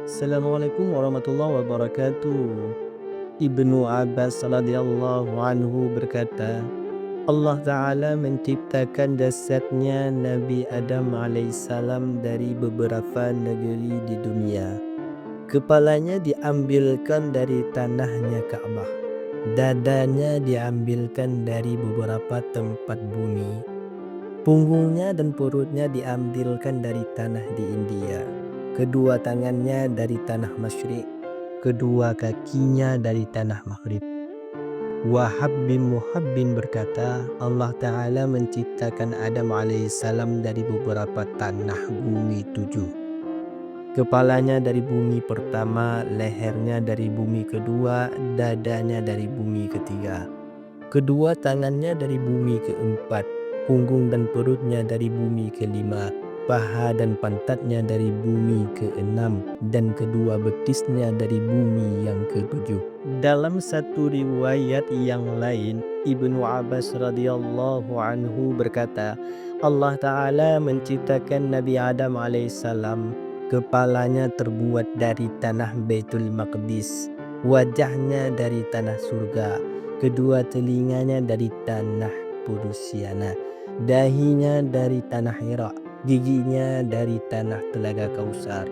Assalamualaikum warahmatullahi wabarakatuh. Ibnu Abbas radhiyallahu anhu berkata, Allah Ta'ala menciptakan jasadnya Nabi Adam alaihissalam dari beberapa negeri di dunia. Kepalanya diambilkan dari tanahnya Ka'bah. Dadanya diambilkan dari beberapa tempat bumi. Punggungnya dan perutnya diambilkan dari tanah di India. Kedua tangannya dari tanah Masyriq. Kedua kakinya dari tanah Maghrib. Wahab bin Muhabbin berkata, Allah Ta'ala menciptakan Adam alaihissalam dari beberapa tanah bumi 7. Kepalanya dari bumi pertama, lehernya dari bumi kedua, dadanya dari bumi ketiga. Kedua tangannya dari bumi keempat, punggung dan perutnya dari bumi kelima, paha dan pantatnya dari bumi keenam, dan kedua betisnya dari bumi yang ketujuh. Dalam satu riwayat yang lain, Ibnu Abbas radhiyallahu anhu berkata, Allah Ta'ala menciptakan Nabi Adam alaihissalam. Kepalanya terbuat dari tanah Baitul Maqdis, wajahnya dari tanah surga, kedua telinganya dari tanah Purusiana, dahinya dari tanah Hira, giginya dari tanah Telaga Kausar.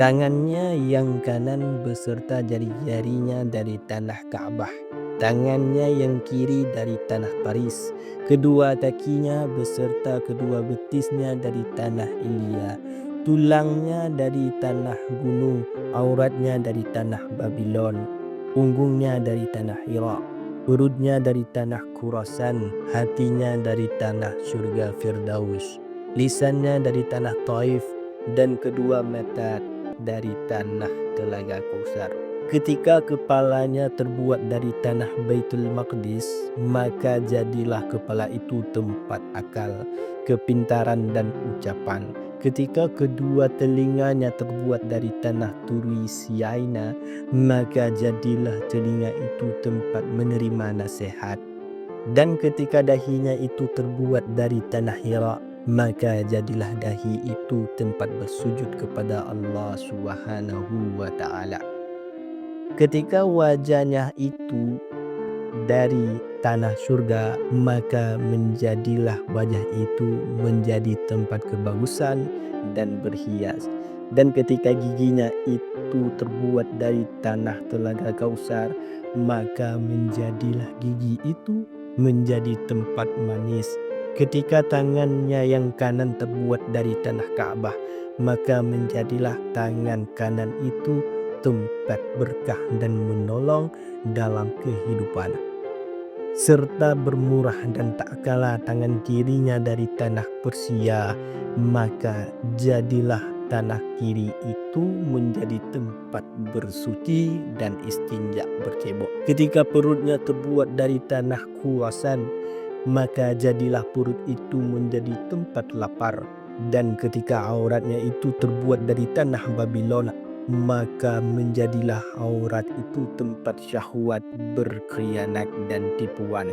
Tangannya yang kanan beserta jari-jarinya dari tanah Ka'bah. Tangannya yang kiri dari tanah Paris. Kedua kakinya beserta kedua betisnya dari tanah India. Tulangnya dari tanah gunung, auratnya dari tanah Babylon. Punggungnya dari tanah Hira. Perutnya dari tanah Khurasan. Hatinya dari tanah surga Firdaus. Lisannya dari tanah Taif. Dan kedua mata dari tanah Telaga Kausar. Ketika kepalanya terbuat dari tanah Baitul Maqdis, maka jadilah kepala itu tempat akal, kepintaran dan ucapan. Ketika kedua telinganya terbuat dari tanah Turi Siaina, maka jadilah telinga itu tempat menerima nasihat. Dan ketika dahinya itu terbuat dari tanah Hira, maka jadilah dahi itu tempat bersujud kepada Allah Subhanahu wa Ta'ala. Ketika wajahnya itu dari tanah surga, maka menjadilah wajah itu menjadi tempat kebagusan dan berhias. Dan ketika giginya itu terbuat dari tanah Telaga Kausar, maka menjadilah gigi itu menjadi tempat manis. Ketika tangannya yang kanan terbuat dari tanah Ka'bah, maka menjadilah tangan kanan itu tempat berkah dan menolong dalam kehidupan. Serta bermurah dan tak kalah tangan kirinya dari tanah Persia, maka jadilah tanah kiri itu menjadi tempat bersuci dan istinja bercebok. Ketika perutnya terbuat dari tanah Khurasan, maka jadilah perut itu menjadi tempat lapar. Dan ketika auratnya itu terbuat dari tanah Babylon, maka menjadilah aurat itu tempat syahwat, berkhianat dan tipuan.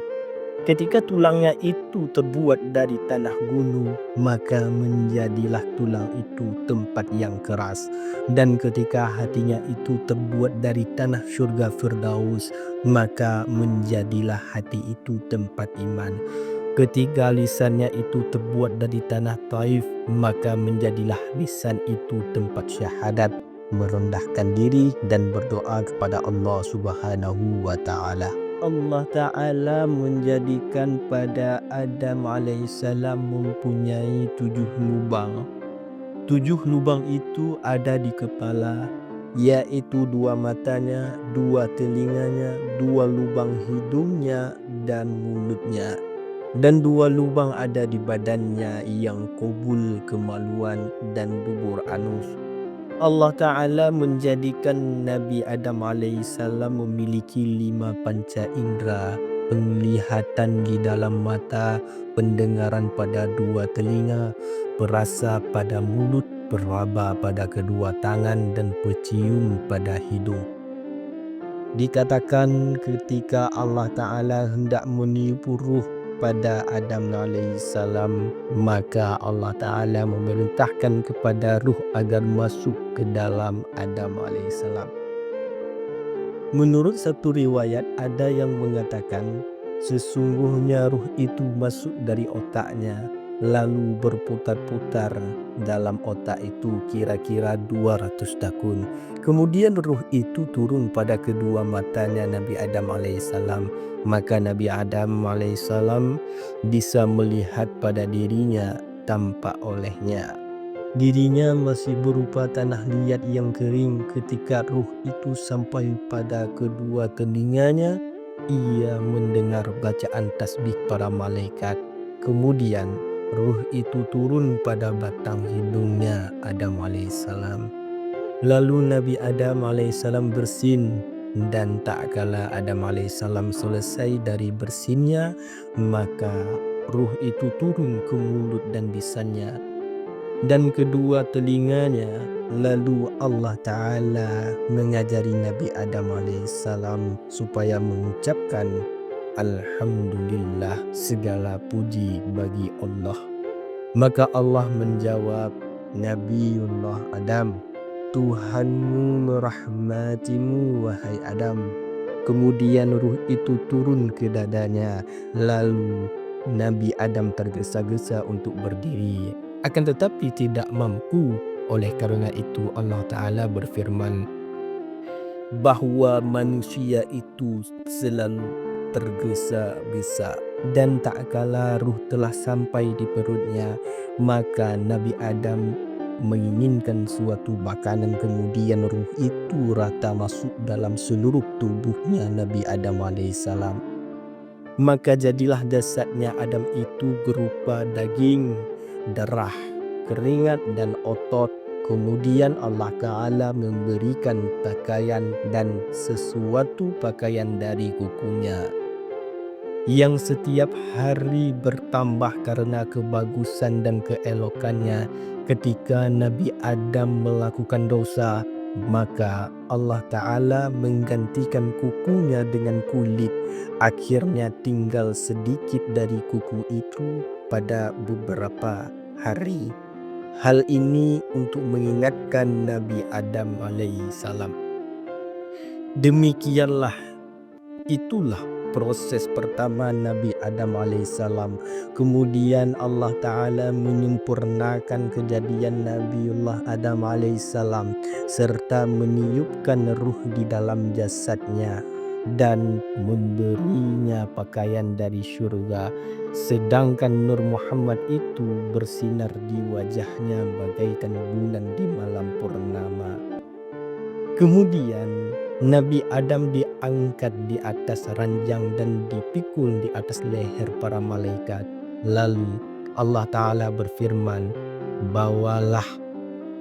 Ketika tulangnya itu terbuat dari tanah gunung, maka menjadilah tulang itu tempat yang keras. Dan ketika hatinya itu terbuat dari tanah surga Firdaus, maka menjadilah hati itu tempat iman. Ketika lisannya itu terbuat dari tanah Taif, maka menjadilah lisan itu tempat syahadat, merendahkan diri dan berdoa kepada Allah Subhanahu wa Ta'ala. Allah Ta'ala menjadikan pada Adam alaihissalam mempunyai 7 lubang. 7 lubang itu ada di kepala, yaitu 2 matanya, 2 telinganya, 2 lubang hidungnya dan mulutnya. Dan 2 lubang ada di badannya yang kubul kemaluan dan dubur anus. Allah Ta'ala menjadikan Nabi Adam alaihissalam memiliki 5 panca indera, penglihatan di dalam mata, pendengaran pada 2 telinga, perasa pada mulut, peraba pada kedua tangan, dan pecium pada hidung. Dikatakan ketika Allah Ta'ala hendak menipu ruh kepada Adam alaihissalam, maka Allah Ta'ala memerintahkan kepada ruh agar masuk ke dalam Adam alaihissalam. Menurut satu riwayat ada yang mengatakan sesungguhnya ruh itu masuk dari otaknya lalu berputar-putar dalam otak itu kira-kira 200 tahun. Kemudian ruh itu turun pada kedua matanya Nabi Adam alaihissalam. Maka Nabi Adam alaihissalam bisa melihat pada dirinya tanpa olehnya. Dirinya masih berupa tanah liat yang kering. Ketika ruh itu sampai pada kedua telinganya, ia mendengar bacaan tasbih para malaikat. Kemudian ruh itu turun pada batang hidungnya Adam alaihissalam. Lalu Nabi Adam alaihissalam bersin, dan tak kala Adam alaihissalam selesai dari bersinnya, maka ruh itu turun ke mulut dan lisannya dan kedua telinganya. Lalu Allah Ta'ala mengajari Nabi Adam alaihissalam supaya mengucapkan Alhamdulillah, segala puji bagi Allah. Maka Allah menjawab, Nabiullah Adam, Tuhanmu merahmatimu wahai Adam. Kemudian ruh itu turun ke dadanya. Lalu Nabi Adam tergesa-gesa untuk berdiri, akan tetapi tidak mampu. Oleh karena itu Allah Ta'ala berfirman bahwa manusia itu selalu tergesa-gesa, dan tak kala ruh telah sampai di perutnya, maka Nabi Adam menginginkan suatu makanan, kemudian ruh itu rata masuk dalam seluruh tubuhnya Nabi Adam alaihissalam. Maka jadilah jasadnya Adam itu berupa daging, darah, keringat dan otot. Kemudian Allah Ta'ala memberikan pakaian dan sesuatu pakaian dari kukunya yang setiap hari bertambah karena kebagusan dan keelokannya. Ketika Nabi Adam melakukan dosa, maka Allah Ta'ala menggantikan kukunya dengan kulit. Akhirnya tinggal sedikit dari kuku itu pada beberapa hari. Hal ini untuk mengingatkan Nabi Adam alaihissalam. Demikianlah, itulah proses pertama Nabi Adam alaihissalam. Kemudian Allah Ta'ala menyempurnakan kejadian Nabiullah Adam alaihissalam serta meniupkan ruh di dalam jasadnya dan memberinya pakaian dari syurga. Sedangkan Nur Muhammad itu bersinar di wajahnya bagaikan bulan di malam purnama. Kemudian Nabi Adam diangkat di atas ranjang dan dipikul di atas leher para malaikat. Lalu Allah Ta'ala berfirman, bawalah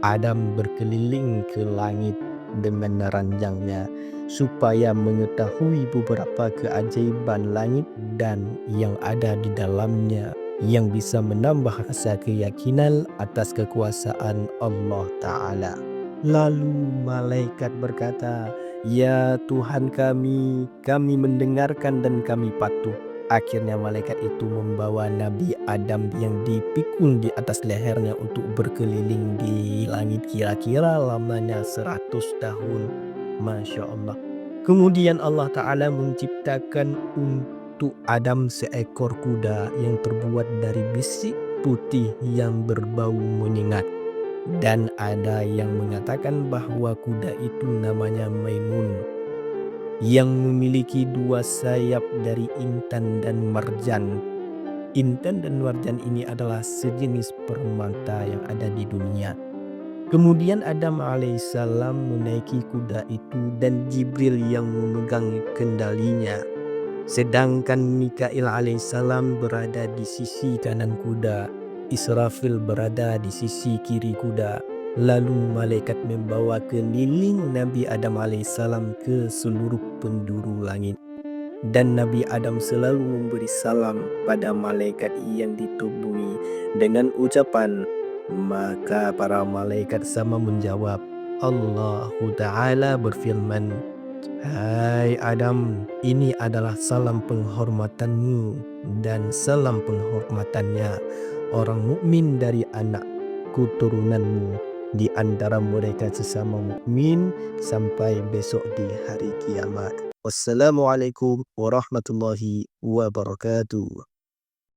Adam berkeliling ke langit dengan ranjangnya supaya mengetahui beberapa keajaiban langit dan yang ada di dalamnya, yang bisa menambah rasa keyakinan atas kekuasaan Allah Ta'ala. Lalu malaikat berkata, ya Tuhan kami mendengarkan dan kami patuh. Akhirnya malaikat itu membawa Nabi Adam yang dipikul di atas lehernya untuk berkeliling di langit kira-kira lamanya 100 tahun. Masya Allah. Kemudian Allah Ta'ala menciptakan untuk Adam seekor kuda yang terbuat dari besi putih yang berbau menyengat. Dan ada yang mengatakan bahwa kuda itu namanya Maimun, yang memiliki 2 sayap dari intan dan marjan. Intan dan marjan ini adalah sejenis permata yang ada di dunia. Kemudian Adam alaihissalam menaiki kuda itu dan Jibril yang memegang kendalinya. Sedangkan Mikail alaihissalam berada di sisi kanan kuda, Israfil berada di sisi kiri kuda. Lalu malaikat membawa keliling Nabi Adam alaihissalam ke seluruh penjuru langit. Dan Nabi Adam selalu memberi salam pada malaikat yang ditemui dengan ucapan, maka para malaikat sama menjawab. Allah Ta'ala berfirman, hai Adam, ini adalah salam penghormatanmu. dan salam penghormatannya orang mukmin dari anak keturunanmu di antara mereka sesama mukmin sampai besok di hari kiamat. Wassalamualaikum warahmatullahi wabarakatuh.